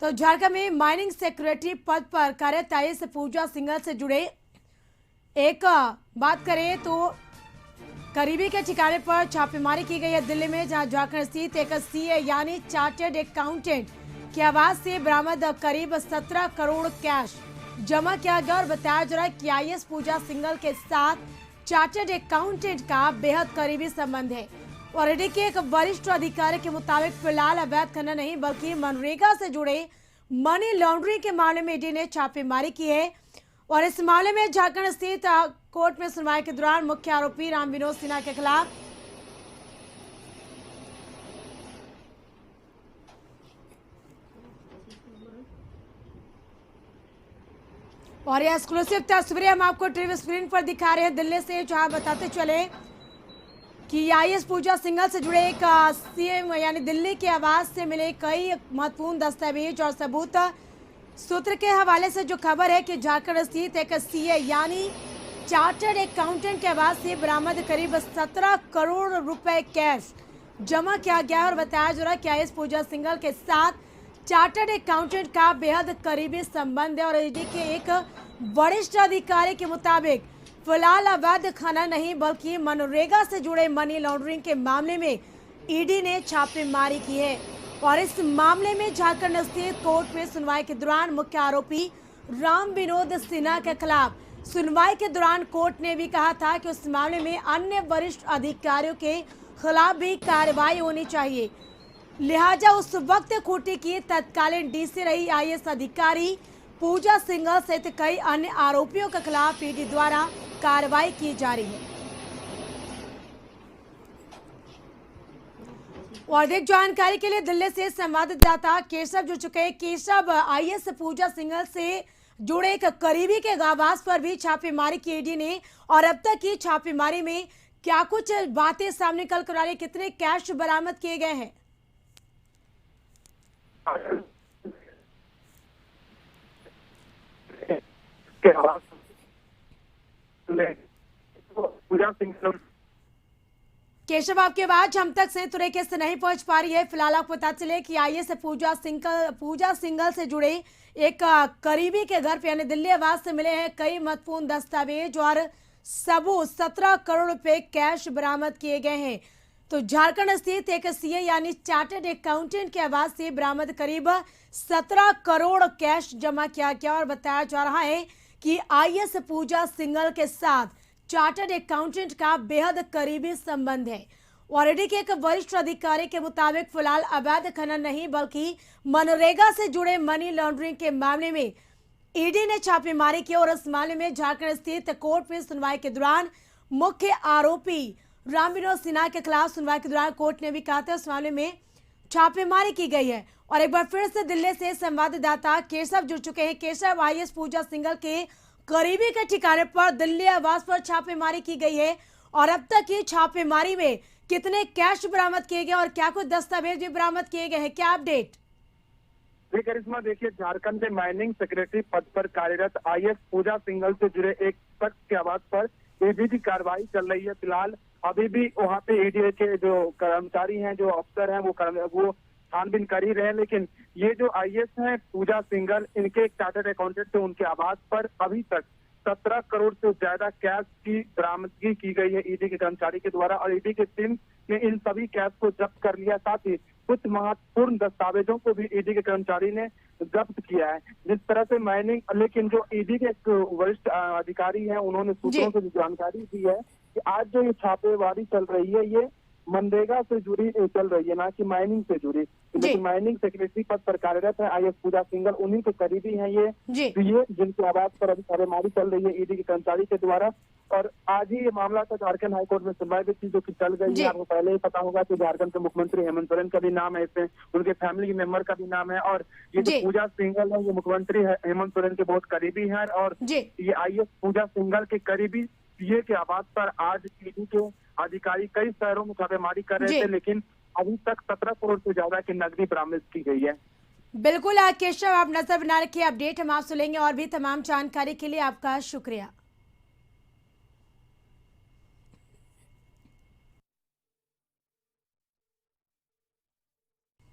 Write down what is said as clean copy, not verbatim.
तो झारखंड में mining secretary पद पर कार्यरत आईएएस पूजा सिंघल से जुड़े एक बात करें तो करीबी के ठिकाने पर छापेमारी की गई है दिल्ली में, जहां झारखंड स्थित एक सीए यानी चार्टर्ड अकाउंटेंट के आवास से बरामद करीब 17 करोड़ कैश जमा किया गया। और बताया जा रहा है कि आईएएस पूजा सिंघल के साथ चार्टर्ड अकाउंटेंट का बेहद करीबी संबंध है। और ईडी के एक वरिष्ठ अधिकारी के मुताबिक फिलहाल अवैध खनन नहीं बल्कि मनरेगा से जुड़े मनी लॉन्ड्रिंग के मामले में ईडी ने छापेमारी की है। और इस मामले में झारखंड स्थित कोर्ट में सुनवाई के दौरान मुख्य आरोपी राम विनोद सिन्हा के खिलाफ और यह एक्सक्लूसिव तस्वीरें हम आपको टीवी स्क्रीन पर दिखा रहे हैं दिल्ली से, जहां बताते चले कि आईएएस पूजा सिंघल से जुड़े एक सीएम यानी दिल्ली के आवास से मिले कई महत्वपूर्ण दस्तावेज और सबूत। सूत्र के हवाले से जो खबर है कि झारखंड स्थित एक सीए यानी चार्टर्ड अकाउंटेंट के आवास से बरामद करीब 17 करोड़ रुपए कैश जमा किया गया। और बताया जा रहा है कि आईएएस पूजा सिंघल के साथ चार्टर्ड अकाउंटेंट का बेहद करीबी संबंध है। और ईडी के एक वरिष्ठ अधिकारी के मुताबिक फिलहाल अवैध खनन नहीं बल्कि मनरेगा से जुड़े मनी लॉन्ड्रिंग के मामले में ईडी ने छापेमारी की है। और इस मामले में झारखंड स्थित कोर्ट में सुनवाई के दौरान मुख्य आरोपी राम विनोद सिन्हा के खिलाफ सुनवाई के दौरान कोर्ट ने भी कहा था कि उस मामले में अन्य वरिष्ठ अधिकारियों के खिलाफ भी कार्रवाई होनी चाहिए। लिहाजा उस वक्त खूंटी की तत्कालीन डीसी रही आईएएस अधिकारी पूजा सिंघल सहित कई अन्य आरोपियों के खिलाफ ईडी द्वारा कार्रवाई की जा रही है। और अधिक जानकारी के लिए दिल्ली से संवाददाता केशव जुड़ चुके हैं। केशव, आईएएस पूजा सिंघल से जुड़े एक करीबी के आवास पर भी छापेमारी की ईडी ने, और अब तक की छापेमारी में क्या कुछ बातें सामने निकल कर आ रही, कितने कैश बरामद किए गए हैं? केशव, आपकी आवाज हम तक सही तरीके से नहीं पहुंच पा रही है। फिलहाल आपको पता चले कि आईएएस पूजा सिंघल से जुड़े एक करीबी के घर पे यानी दिल्ली आवास से मिले हैं कई महत्वपूर्ण दस्तावेज और सबूत। 17 करोड़ रुपए कैश बरामद किए गए हैं। तो झारखंड स्थित एक सीए यानी चार्टर्ड अकाउंटेंट के आवास से बरामद करीब 17 करोड़ कैश जमा किया गया। और बताया जा रहा है कि आईएएस पूजा सिंघल के साथ चार्टर्ड अकाउंटेंट का बेहद करीबी संबंध है। और ईडी के एक वरिष्ठ अधिकारी के मुताबिक फिलहाल अवैध खनन नहीं बल्कि मनरेगा से जुड़े मनी लॉन्ड्रिंग के मामले में ईडी ने छापेमारी की। और इस मामले में झारखंड स्थित कोर्ट में सुनवाई के दौरान मुख्य आरोपी राम विनोद सिन्हा के खिलाफ सुनवाई के दौरान कोर्ट ने भी कहा था उस मामले में छापेमारी की गई है। और एक बार फिर से दिल्ली से संवाददाता केशव जुड़ चुके हैं। केशव, आईएएस पूजा सिंघल के करीबी के ठिकाने पर दिल्ली आवास पर छापेमारी की गई है, और अब तक की छापेमारी में कितने कैश बरामद किए गए और क्या कुछ दस्तावेज भी बरामद किए गए हैं, क्या अपडेट? जी करिश्मा, देखिए झारखंड में माइनिंग सेक्रेटरी पद पर कार्यरत आईएएस पूजा सिंघल से जुड़े एक शख्स के आवास पर ईडी की कार्रवाई चल रही है। फिलहाल अभी भी वहाँ पे ईडी के जो कर्मचारी हैं, जो अफसर हैं, वो छानबीन कर ही रहे हैं। लेकिन ये जो आईएएस हैं पूजा सिंघल, इनके एक चार्टर्ड अकाउंटेंट थे, उनके आवास पर अभी तक 17 करोड़ से ज्यादा कैश की बरामदगी की गई है ईडी के कर्मचारी के द्वारा। और ईडी की टीम ने इन सभी कैश को जब्त कर लिया, साथ ही कुछ महत्वपूर्ण दस्तावेजों को भी ईडी के कर्मचारी ने जब्त किया है। जिस तरह से माइनिंग, लेकिन जो ईडी के एक वरिष्ठ अधिकारी हैं, उन्होंने सूत्रों से जानकारी दी है कि आज जो ये छापेमारी चल रही है ये मनरेगा से जुड़ी चल रही है, ना कि माइनिंग से जुड़ी। लेकिन माइनिंग सेक्रेटरी पद पर कार्यरत है आईएएस पूजा सिंघल, उन्हीं के करीबी हैं ये जिनके आवास पर अभी छापेमारी चल रही है ईडी के कर्मचारी के द्वारा। और आज ही ये मामला था झारखंड हाईकोर्ट में सुनवाई भी थी, जो कि चल गई है। आपको पहले ही पता होगा कि झारखंड के मुख्यमंत्री हेमंत सोरेन का भी नाम है इसमें, उनके फैमिली मेंबर का भी नाम है। और ये जो पूजा सिंघल है, ये मुख्यमंत्री हेमंत सोरेन के बहुत करीबी है। और ये आईएएस पूजा सिंघल के करीबी सीए के आवास पर आज ईडी के अधिकारी कई शहरों में छापेमारी कर रहे थे, लेकिन अभी तक 17 करोड़ से ज्यादा की नकदी बरामद की गई है। बिल्कुल केशव, आप नजर बना रखिए, अपडेट हम आपसे लेंगे। और भी तमाम जानकारी के लिए आपका शुक्रिया।